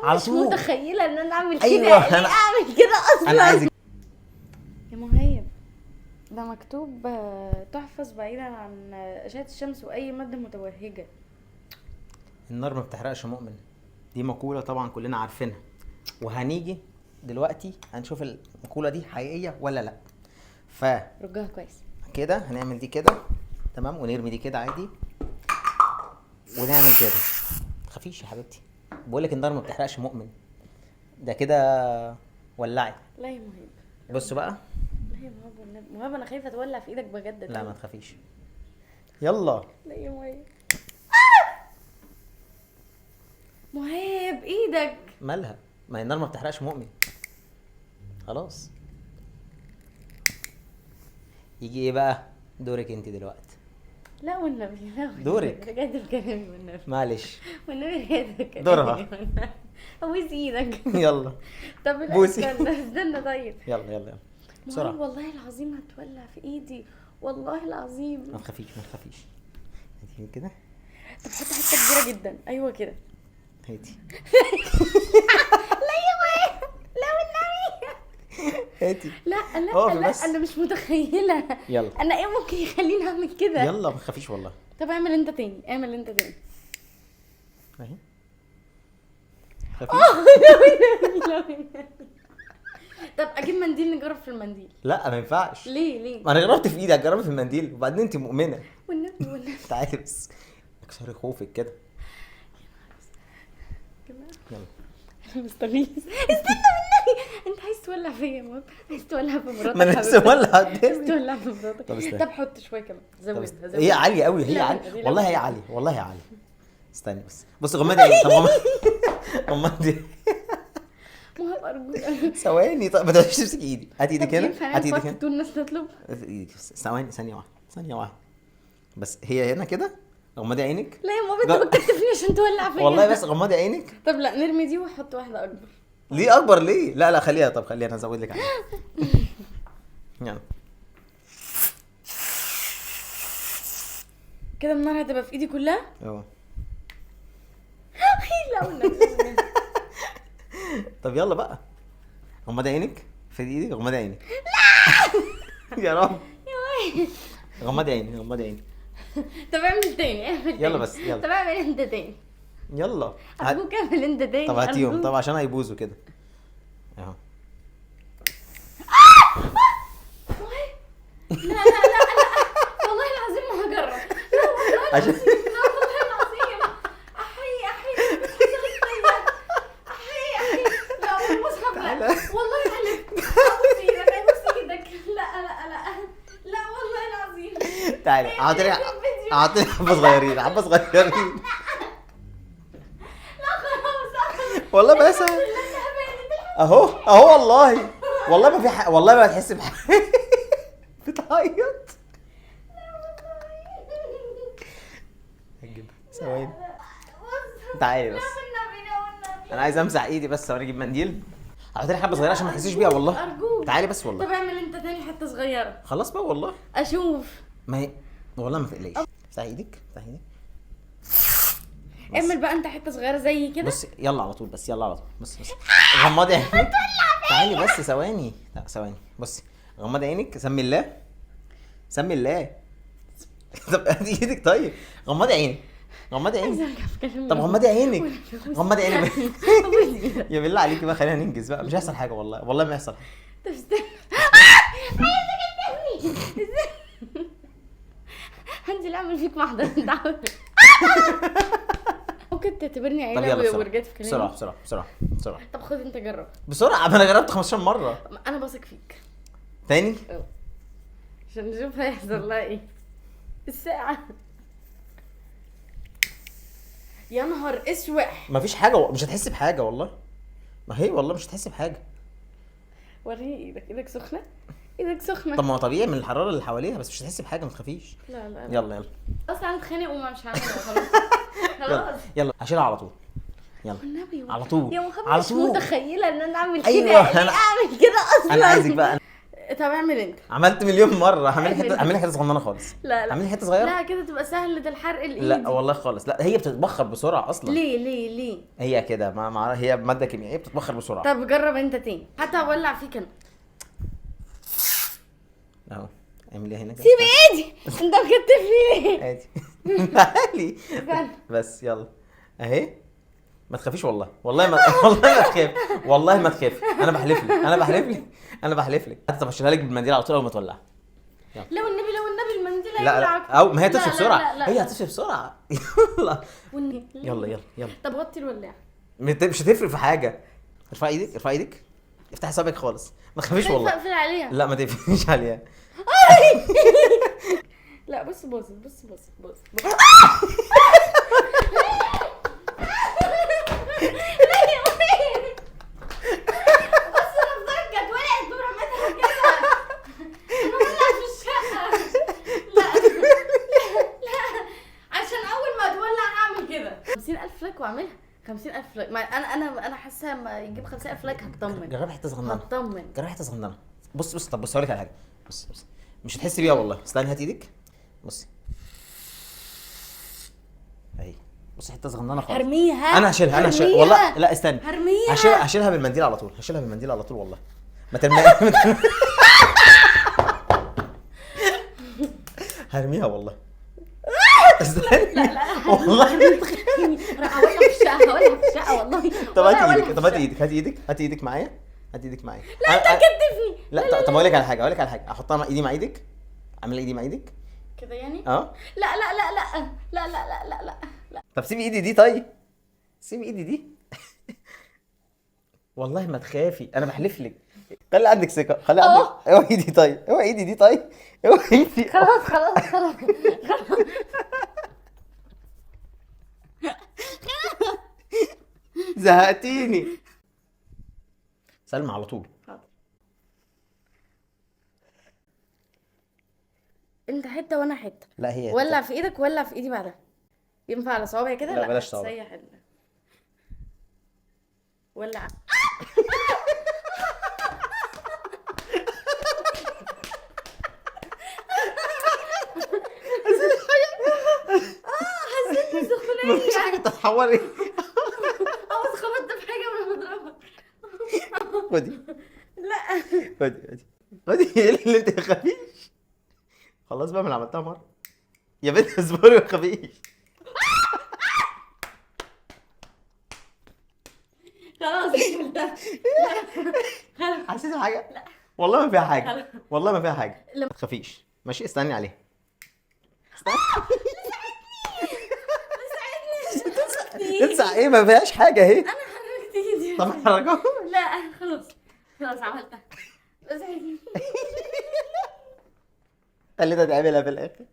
على مش طول. متخيله ان انا اعمل كده. أيوة، ليه اعمل كده اصلا؟ انا عايزك. يا مهيب، ده مكتوب تحفظ بعيدا عن اشعه الشمس واي ماده متوهجه. النار ما بتحرقش مؤمن، دي مقولة طبعا كلنا عارفينها، وهنيجي دلوقتي هنشوف المقولة دي حقيقية ولا لا. رجها كويس. فكده هنعمل دي كده تمام، ونرمي دي كده عادي، ونعمل كده. متخافيش يا حبيبتي، بقولك النار ما بتحرقش مؤمن، ده كده ولعي. لا يا مهيب، بص بقى. لا يا مهيب والنبي، مهيب انا خايفه تولع في ايدك بجد. لا ما تخافيش، يلا. لا يا مهيب. مهيب ايدك. مالها؟ ما النار ما بتحرقش مؤمن، خلاص. يجي ايه بقى؟ دورك انت دلوقتي. لا والنبي، لا والنبي. دورك. رجعت في كلامي والنبي. معلش. والنبي رجعت في كلامي. دورها. ابوس ايدك. يلا طب لا، بوسي. استنى طيب. يلا يلا يلا مهيب بسرعة. والله العظيم هتولع في ايدي، والله العظيم. ما تخافيش ما تخافيش، هاتي كده. طب حط حته كبيره جدا، ايوه كده. هاتي لا يا مهيب، لا والنبي. هاتي. لا اقفي لا بس. انا مش متخيله. يلا انا ايه ممكن يخليني اعمل كده؟ يلا ما تخافيش والله. طب اعمل انت تاني، اعمل انت تاني. اهي خفيف. طب اجيب منديل نجرب في المنديل. لا ما ينفعش. ليه؟ ما انا جربت في ايدي، هتجربي في المنديل وبعدين انت مؤمنة. والنبي. تعالي بس اكسري خوفك كده. يلا مستغيث. استنى والنبي، انت عايز تولع فيا يا ماما؟ عايز تولع في مراتك؟ ما انا لسه مولع عايز قدامي. تولع في مراتك؟ طب استنى. طب حط شويه كمان، زودها. هي عالية قوي، هي لا، عالية دي لا. والله، هي عالية والله، هي عالية. استني بس غمضي عيني. طب غمضي. ما هو ارجوك. ثواني. طب ما تقعديش تمسكي ايدي، هاتي ايدك طب هنا، ينفع هاتي ايدك ينفع هنا. طول الناس تطلب؟ ايدك بس، ثواني، ثانية واحدة بس. هي هنا كده، غمضي عينك. لا يا ماما، انت بتكتفني عشان تولع فيا. والله بس غمضي عينك. طب لا، نرمي دي واحط واحده اكبر. ليه اكبر ليه؟ لا خليها، طب خليها انا ازود لك عليها. يلا كده النار هتبقى في ايدي كلها. اهو. لا والنبي. طب يلا بقى، غمضي عينك في ايدك، غمضي عينك. لا يا رب. غمضي عينك. طب اعمل تاني، يلا بس، يلا. طب اعمل انت تاني، يلا ارجوك اعمل انت تاني. طب هاتيهم، أرجوك. طب عشان هيبوظوا كده اهو. لا والله العظيم ما هجرب. لا والله عشان العظيم، لا والله العظيم. احي لا والمصحف لا، والله حلف. ابوس ايدك. لا والله العظيم. تعالي اعطيني حبة صغيرين. لا خلاص. والله بس اهو والله ما في والله ما هتحس بحاجة. بتعيط. ثواني تعالي بس، انا عايز امسح ايدي بس. ثواني اجيب منديل، هحطلك حبه صغيره عشان ما تحسيش بيها والله. ارجوك تعالي بس والله. طب اعمل انت تاني حته صغيره. خلاص بقى والله. اشوف. ما هي والله ما تقلقيش. افتحي ايدك. اعمل بقى انت حته صغيره زي كده. بص يلا على طول، بس يلا على طول. بس غمضي عينك. تعالي بس ثواني. لا ثواني. بصي غمضي عينك. سمي الله. طب ادي ايدك. طيب غمضي عينك. طب غمضي عينك. يا بالله عليكي بقى، خلينا ننجز بقى. مش هيحصل حاجه والله ما يحصل. طب استنى. هنزل اعمل فيك محضر. انت عارف. ممكن تعتبرني طب عيله يلا ورجعت في كلامي. بسرعه. طب خد انت جرب. بسرعه، ما انا جربت 15 مره. انا بثق فيك تاني. عشان نشوف هيحصل لها ايه. الساعه. يا نهار اسوح. مفيش حاجه، مش هتحسي بحاجه والله. ما هي والله مش هتحسي بحاجه. وريني ايدك سخنه. طب ما هو طبيعي من الحراره اللي حواليها، بس مش هتحسي بحاجه، ما تخافيش. لا يلا اصلا هنتخانق وما مش هعملها. خلاص يلا هشيلها على طول. يلا والنبي على طول. يا مخبر على مش طول. متخيله ان انا اعمل كده. أيوة، ليه اعمل كده اصلا؟ انا عايزك بقى. طب اعمل انت. عملت مليون مره. اعملي اعمل. حته، اعملي حته صغننه خالص. لا لا اعملي حته صغيره. لا كده تبقى سهلة الحرق الايدي. لا والله خالص، لا هي بتتبخر بسرعه اصلا. ليه هي كده هي ماده كيميائيه بتتبخر بسرعه. طب جرب انت تاني حتى اولع فيك انا. اهو اعمليها هنا كده. سيب ايدي انت مكتفني ليه؟ عادي. تعالي استنى. بس يلا اهي. ما تخافيش والله، والله ما والله ما تخاف، والله ما تخاف. انا بحلف لك، انا بحلف لك. طب اشيلها لك بالمنديل على طول اول ما تولع. لو النبي المنديل لا لا هيولعك. او ما هي لا، هتطفي لا، بسرعه، لا، لا، هي لا. هتطفي بسرعه. يلا والنبي. يلا. طب غطي الولاعة. مش هتفرق في حاجه. ارفعي ايدك. افتحي صابعك خالص، ما تخافيش خايفة والله. اقفل عليها. لا ما تقفليش عليها. لا بص. بص انا فضلت كانت ولعت ورميتها كده. انا ولع في الشقة. لا عشان اول ما تولع هعمل كده. 50,000 لايك واعملها. 50,000 لايك. ما انا حاسه لما يجيب 50,000 لايك هطمن. جربي حته صغننه. هطمن. جربي حته صغننه. بص طب بص هقول لك على حاجه. بص مش هتحسي بيها والله. استني هات ايدك. بصي اهي. بصي حته صغننه خالص. هرميها. انا هشيلها هرميها. والله. لا استني. هرميها. هشيلها بالمنديل على طول. والله. ما ترميها. هرميها والله. استني. لا والله. راح اولع في الشقه والله. طب والله هات أولع ايدك. في طب الشقة. هات ايدك معايا. لا انت كتفني. لا طب اقول لك على حاجه. احطها مع ايدي مع ايدك. اعمل ايدي مع ايدك. كده يعني. اه. لا. طب سيبي ايدي دي طيب. سيبي ايدي دي. والله ما تخافي، انا بحلف لك. خلي عندك ثقه. اوعي ايدي طيب. اوعي ايدي. خلاص. زهقتيني. سلمى على طول. حاضر. انت حته وانا حته. لا هي ولع في ايدك ولع في ايدي بعدها. ينفع على صوابعي كده؟ لا، بلاش صوابع. سيح ولع. حسيت بسخونية. مفيش حاجه تتحوري. بس خبطت في حاجه وانا بضربك. خدي لا خدي. ايه اللي انت خفيش؟ خلاص بقى، ما انا عملتها مره. يا بنت اصبري ما تخافيش. خلاص عملتها. حسيتي بحاجه؟ لا والله ما فيها حاجه. خلاص. والله ما فيها حاجه. لا. ما تخافيش ماشي. استني عليها. تلسع ايه؟ ما فيهاش حاجه اهي. انا حركت ايدي. طب حركها. لا خلاص عملتها. بس خليتها تعملها في الاخر.